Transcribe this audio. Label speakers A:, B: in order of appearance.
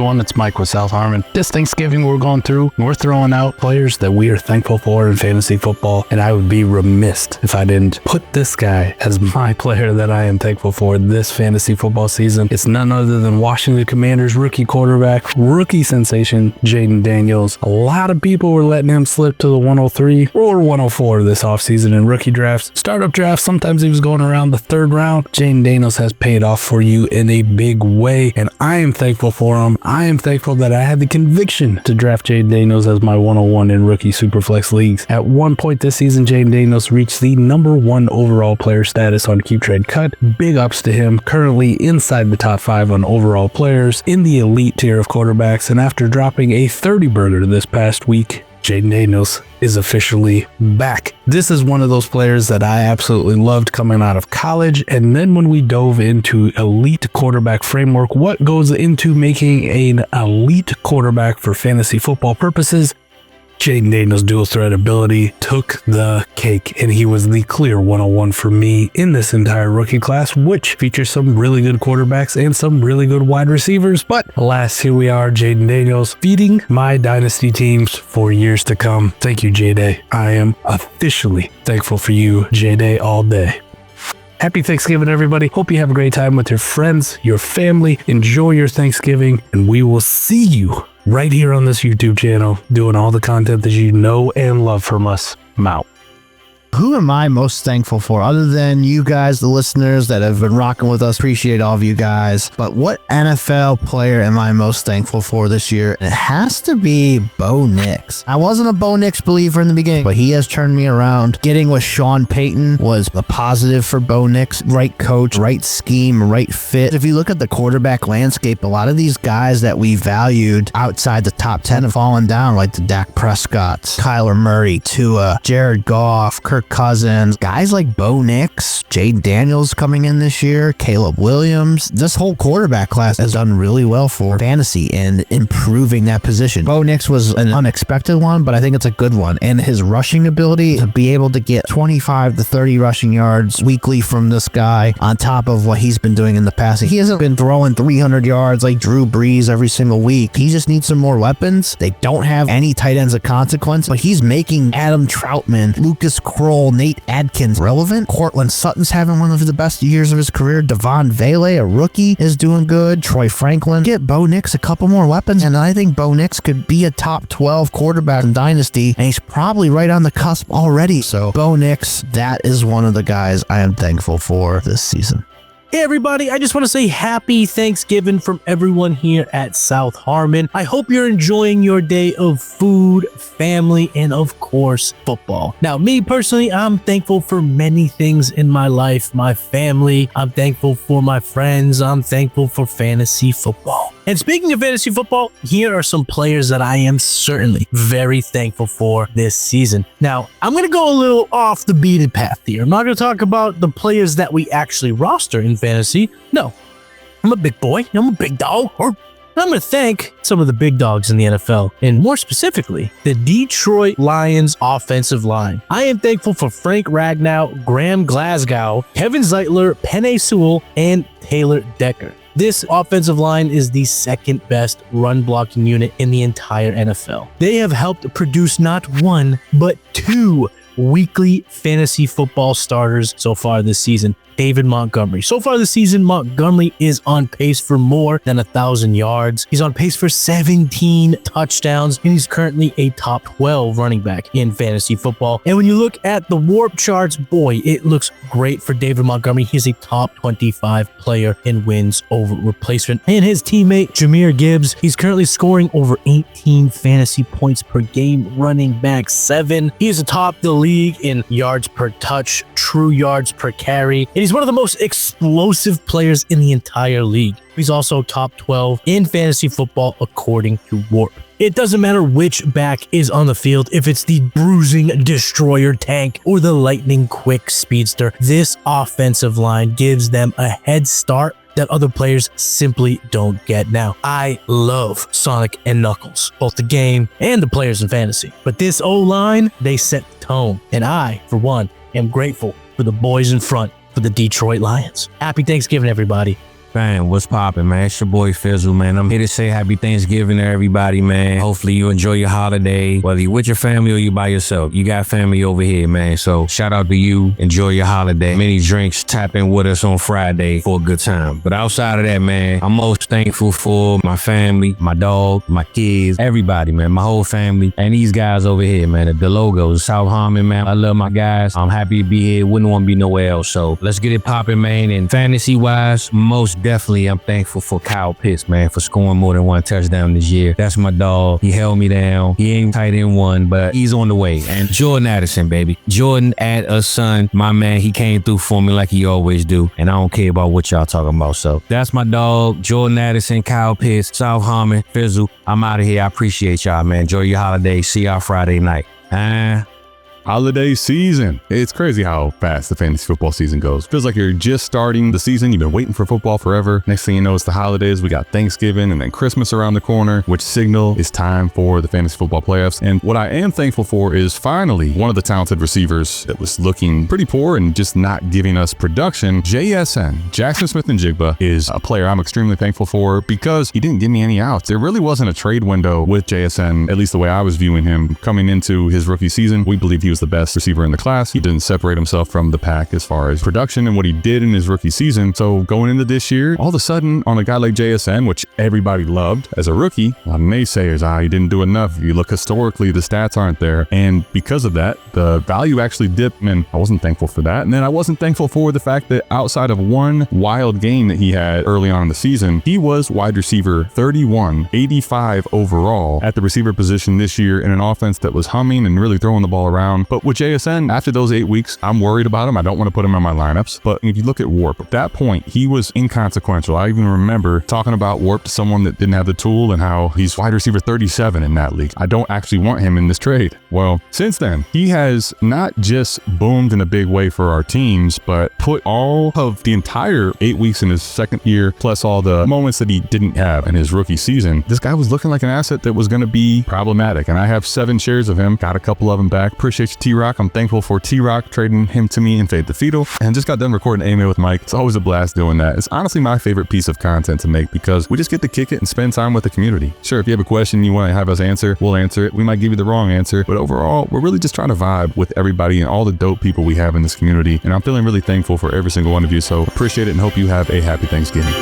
A: everyone, it's Mike with South Harmon. This Thanksgiving we're going through, we're throwing out players that we are thankful for in fantasy football, and I would be remiss if I didn't put this guy as my player that I am thankful for this fantasy football season. It's none other than Washington Commanders rookie quarterback, rookie sensation, Jayden Daniels. A lot of people were letting him slip to the 103 or 104 this offseason in rookie drafts. Startup drafts, sometimes he was going around the third round. Jayden Daniels has paid off for you in a big way, and I am thankful for him. I am thankful that I had the conviction to draft Jayden Daniels as my 101 in rookie Superflex leagues. At one point this season, Jayden Daniels reached the #1 overall player status on Keep Trade Cut. Big ups to him, currently inside the top 5 on overall players in the elite tier of quarterbacks, and after dropping a 30-burger this past week, Jayden Daniels is officially back. This is one of those players that I absolutely loved coming out of college, and then when we dove into elite quarterback framework, what goes into making an elite quarterback for fantasy football purposes, Jayden Daniels' dual threat ability took the cake, and he was the clear 101 for me in this entire rookie class, which features some really good quarterbacks and some really good wide receivers. But alas, here we are, Jayden Daniels, feeding my Dynasty teams for years to come. Thank you, J-Day. I am officially thankful for you, J-Day, all day. Happy Thanksgiving, everybody. Hope you have a great time with your friends, your family. Enjoy your Thanksgiving, and we will see you right here on this YouTube channel, doing all the content that you know and love from us. I'm out.
B: Who am I most thankful for other than you guys, the listeners that have been rocking with us? Appreciate all of you guys. But what NFL player am I most thankful for this year? It has to be Bo Nix. I wasn't a Bo Nix believer in the beginning, but he has turned me around. Getting with Sean Payton was a positive for Bo Nix. Right coach, right scheme, right fit. If you look at the quarterback landscape, a lot of these guys that we valued outside the top 10 have fallen down, like the Dak Prescotts, Kyler Murray, Tua, Jared Goff, Kirk Cousins, guys like Bo Nix, Jayden Daniels coming in this year, Caleb Williams. This whole quarterback class has done really well for fantasy and improving that position. Bo Nix was an unexpected one, but I think it's a good one. And his rushing ability to be able to get 25 to 30 rushing yards weekly from this guy on top of what he's been doing in the past. He hasn't been throwing 300 yards like Drew Brees every single week. He just needs some more weapons. They don't have any tight ends of consequence, but he's making Adam Troutman, Lucas Kroll, Nate Adkins relevant. Cortland Sutton's having one of the best years of his career. Devon Vele, a rookie, is doing good. Troy Franklin. Get Bo Nix a couple more weapons, and I think Bo Nix could be a top 12 quarterback in Dynasty, and he's probably right on the cusp already. So Bo Nix, that is one of the guys I am thankful for this season.
C: Hey everybody, I just want to say happy Thanksgiving from everyone here at South Harmon. I hope you're enjoying your day of food, family, and of course, football. Now, me personally, I'm thankful for many things in my life, my family. I'm thankful for my friends. I'm thankful for fantasy football. And speaking of fantasy football, here are some players that I am certainly very thankful for this season. Now, I'm going to go a little off the beaten path here. I'm not going to talk about the players that we actually roster in fantasy. No, I'm a big boy. I'm a big dog. I'm going to thank some of the big dogs in the NFL, and more specifically, the Detroit Lions offensive line. I am thankful for Frank Ragnow, Graham Glasgow, Kevin Zeitler, Penei Sewell, and Taylor Decker. This offensive line is the second best run blocking unit in the entire NFL. They have helped produce not one, but 2 weekly fantasy football starters so far this season. David Montgomery. So far this season, Montgomery is on pace for more than 1,000 yards. He's on pace for 17 touchdowns, and he's currently a top 12 running back in fantasy football. And when you look at the warp charts, boy, it looks great for David Montgomery. He's a top 25 player in wins over replacement. And his teammate, Jahmyr Gibbs, he's currently scoring over 18 fantasy points per game, running back 7. He's atop the league in yards per touch, true yards per carry, and he's one of the most explosive players in the entire league. He's also top 12 in fantasy football according to Warp. It doesn't matter which back is on the field, if it's the bruising destroyer tank or the lightning quick speedster, this offensive line gives them a head start that other players simply don't get. Now, I love Sonic and Knuckles, both the game and the players in fantasy, but this O-line, they set the tone, and I, for one, am grateful for the boys in front for the Detroit Lions. Happy Thanksgiving, everybody.
D: Bang, what's poppin', man? It's your boy Fizzle, man. I'm here to say happy Thanksgiving to everybody, man. Hopefully you enjoy your holiday, whether you're with your family or you by yourself. You got family over here, man. So shout out to you. Enjoy your holiday. Many drinks. Tap in with us on Friday for a good time. But outside of that, man, I'm most thankful for my family, my dog, my kids, everybody, man. My whole family. And these guys over here, man. The logos, South Harmon, man. I love my guys. I'm happy to be here. Wouldn't want to be nowhere else. So let's get it popping, man. And fantasy-wise, most definitely I'm thankful for Kyle Pitts, man, for scoring more than one touchdown this year. That's my dog. He held me down. He ain't tight end one, but he's on the way. And Jordan Addison, baby. Jordan at a son, my man, he came through for me like he always do. And I don't care about what y'all talking about. So that's my dog, Jordan Addison, Kyle Pitts, South Harmon, Fizzle. I'm out of here. I appreciate y'all, man. Enjoy your holiday. See y'all Friday night.
E: Holiday season. It's crazy how fast the fantasy football season goes. Feels like you're just starting the season. You've been waiting for football forever. Next thing you know, it's the holidays. We got Thanksgiving and then Christmas around the corner, which signal it's time for the fantasy football playoffs. And what I am thankful for is finally one of the talented receivers that was looking pretty poor and just not giving us production. JSN, Jackson Smith-Njigba, is a player I'm extremely thankful for because he didn't give me any outs. There really wasn't a trade window with JSN, at least the way I was viewing him coming into his rookie season. We believe he was the best receiver in the class. He didn't separate himself from the pack as far as production and what he did in his rookie season. So going into this year, all of a sudden on a guy like JSN, which everybody loved as a rookie, a lot of naysayers, he didn't do enough. If you look historically, the stats aren't there. And because of that, the value actually dipped, and I wasn't thankful for that. And then I wasn't thankful for the fact that outside of one wild game that he had early on in the season, he was wide receiver 31, 85 overall at the receiver position this year in an offense that was humming and really throwing the ball around. But with JSN, after those 8 weeks, I'm worried about him. I don't want to put him in my lineups. But if you look at Warp, at that point, he was inconsequential. I even remember talking about Warp to someone that didn't have the tool and how he's wide receiver 37 in that league. I don't actually want him in this trade. Well, since then, he has not just boomed in a big way for our teams, but put all of the entire 8 weeks in his second year, plus all the moments that he didn't have in his rookie season. This guy was looking like an asset that was going to be problematic. And I have 7 shares of him, got a couple of them back. Appreciate you, T-Rock. I'm thankful for T-Rock trading him to me in Fade the Fetal, and just got done recording AMA with Mike. It's always a blast doing that. It's honestly my favorite piece of content to make because we just get to kick it and spend time with the community. Sure, if you have a question you want to have us answer, we'll answer it. We might give you the wrong answer, but overall, we're really just trying to vibe with everybody and all the dope people we have in this community. And I'm feeling really thankful for every single one of you. So appreciate it and hope you have a happy Thanksgiving.